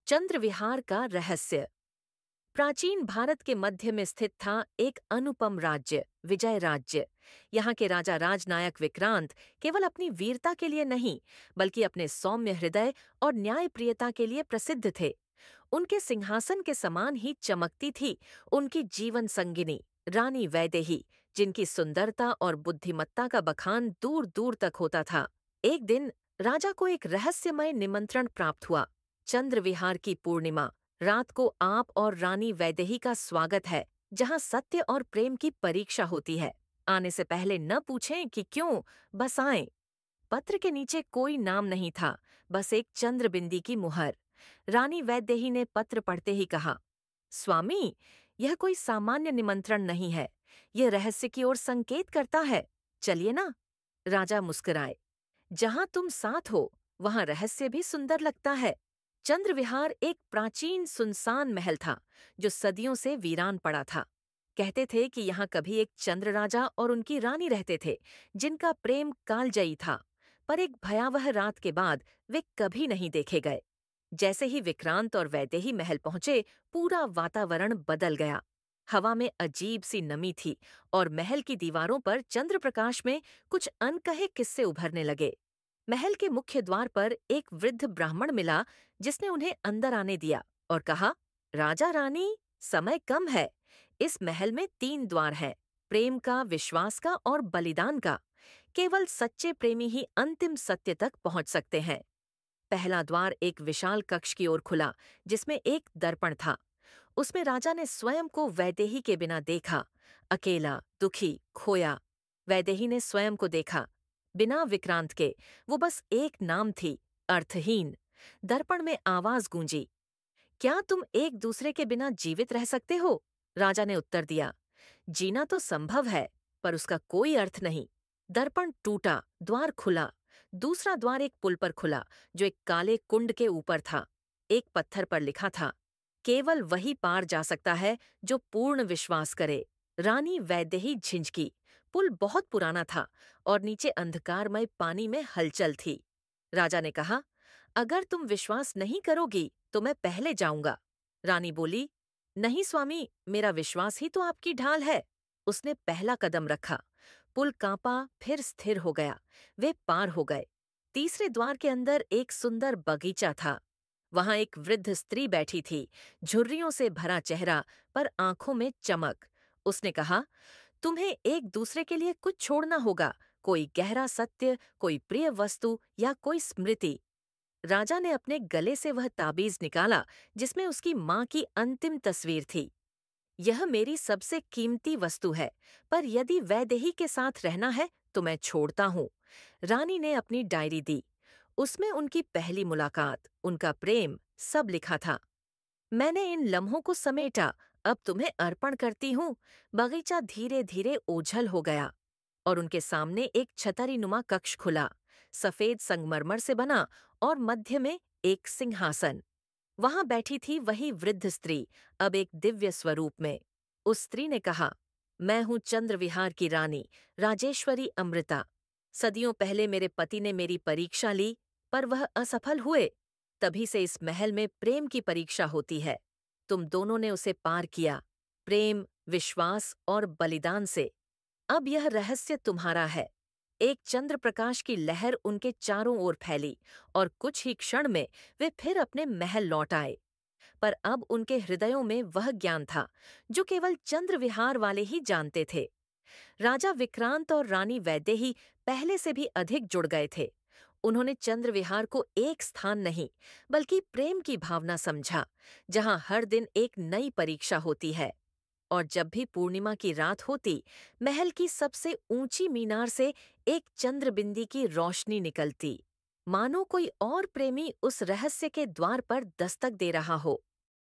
चंद्रविहार का रहस्य। प्राचीन भारत के मध्य में स्थित था एक अनुपम राज्य, विजय राज्य। यहाँ के राजा राजनायक विक्रांत केवल अपनी वीरता के लिए नहीं, बल्कि अपने सौम्य हृदय और न्यायप्रियता के लिए प्रसिद्ध थे। उनके सिंहासन के समान ही चमकती थी उनकी जीवन संगिनी रानी वैदेही, जिनकी सुंदरता और बुद्धिमत्ता का बखान दूर दूर तक होता था। एक दिन राजा को एक रहस्यमय निमंत्रण प्राप्त हुआ। चंद्रविहार की पूर्णिमा रात को आप और रानी वैदेही का स्वागत है, जहां सत्य और प्रेम की परीक्षा होती है। आने से पहले न पूछें कि क्यों, बस आएं। पत्र के नीचे कोई नाम नहीं था, बस एक चंद्रबिंदी की मुहर। रानी वैदेही ने पत्र पढ़ते ही कहा, स्वामी, यह कोई सामान्य निमंत्रण नहीं है। यह रहस्य की ओर संकेत करता है। चलिए ना। राजा मुस्कुराए। जहां तुम साथ हो, वहां रहस्य भी सुंदर लगता है। चंद्रविहार एक प्राचीन सुनसान महल था, जो सदियों से वीरान पड़ा था। कहते थे कि यहाँ कभी एक चंद्र राजा और उनकी रानी रहते थे, जिनका प्रेम कालजयी था। पर एक भयावह रात के बाद वे कभी नहीं देखे गए। जैसे ही विक्रांत और वैदेही महल पहुंचे, पूरा वातावरण बदल गया। हवा में अजीब सी नमी थी और महल की दीवारों पर चंद्रप्रकाश में कुछ अनकहे किस्से उभरने लगे। महल के मुख्य द्वार पर एक वृद्ध ब्राह्मण मिला, जिसने उन्हें अंदर आने दिया और कहा, राजा रानी, समय कम है। इस महल में 3 द्वार हैं, प्रेम का, विश्वास का और बलिदान का। केवल सच्चे प्रेमी ही अंतिम सत्य तक पहुंच सकते हैं। पहला द्वार एक विशाल कक्ष की ओर खुला, जिसमें एक दर्पण था। उसमें राजा ने स्वयं को वैदेही के बिना देखा, अकेला, दुखी, खोया। वैदेही ने स्वयं को देखा, बिना विक्रांत के। वो बस एक नाम थी, अर्थहीन। दर्पण में आवाज गूंजी, क्या तुम एक दूसरे के बिना जीवित रह सकते हो? राजा ने उत्तर दिया, जीना तो संभव है, पर उसका कोई अर्थ नहीं। दर्पण टूटा, द्वार खुला। दूसरा द्वार एक पुल पर खुला, जो एक काले कुंड के ऊपर था। एक पत्थर पर लिखा था, केवल वही पार जा सकता है जो पूर्ण विश्वास करे। रानी वैदेही झिंझकी। पुल बहुत पुराना था और नीचे अंधकारमय पानी में हलचल थी। राजा ने कहा, अगर तुम विश्वास नहीं करोगी तो मैं पहले जाऊंगा। रानी बोली, नहीं स्वामी, मेरा विश्वास ही तो आपकी ढाल है। उसने पहला कदम रखा। पुल कांपा, फिर स्थिर हो गया। वे पार हो गए। तीसरे द्वार के अंदर एक सुंदर बगीचा था। वहां एक वृद्ध स्त्री बैठी थी, झुर्रियों से भरा चेहरा, पर आंखों में चमक। उसने कहा, तुम्हें एक दूसरे के लिए कुछ छोड़ना होगा, कोई गहरा सत्य, कोई प्रिय वस्तु या कोई स्मृति। राजा ने अपने गले से वह ताबीज निकाला, जिसमें उसकी मां की अंतिम तस्वीर थी। यह मेरी सबसे कीमती वस्तु है, पर यदि वैदेही के साथ रहना है तो मैं छोड़ता हूँ। रानी ने अपनी डायरी दी। उसमें उनकी पहली मुलाकात, उनका प्रेम, सब लिखा था। मैंने इन लम्हों को समेटा, अब तुम्हें अर्पण करती हूँ। बगीचा धीरे धीरे ओझल हो गया और उनके सामने एक छतरीनुमा कक्ष खुला, सफेद संगमरमर से बना, और मध्य में एक सिंहासन। वहां बैठी थी वही वृद्ध स्त्री, अब एक दिव्य स्वरूप में। उस स्त्री ने कहा, मैं हूं चंद्रविहार की रानी, राजेश्वरी अमृता। सदियों पहले मेरे पति ने मेरी परीक्षा ली, पर वह असफल हुए। तभी से इस महल में प्रेम की परीक्षा होती है। तुम दोनों ने उसे पार किया, प्रेम, विश्वास और बलिदान से। अब यह रहस्य तुम्हारा है। एक चंद्र प्रकाश की लहर उनके चारों ओर फैली और कुछ ही क्षण में वे फिर अपने महल लौट आए। पर अब उनके हृदयों में वह ज्ञान था जो केवल चंद्रविहार वाले ही जानते थे। राजा विक्रांत और रानी वैदेही पहले से भी अधिक जुड़ गए थे। उन्होंने चंद्रविहार को एक स्थान नहीं, बल्कि प्रेम की भावना समझा, जहां हर दिन एक नई परीक्षा होती है। और जब भी पूर्णिमा की रात होती, महल की सबसे ऊंची मीनार से एक चंद्रबिंदी की रोशनी निकलती, मानो कोई और प्रेमी उस रहस्य के द्वार पर दस्तक दे रहा हो।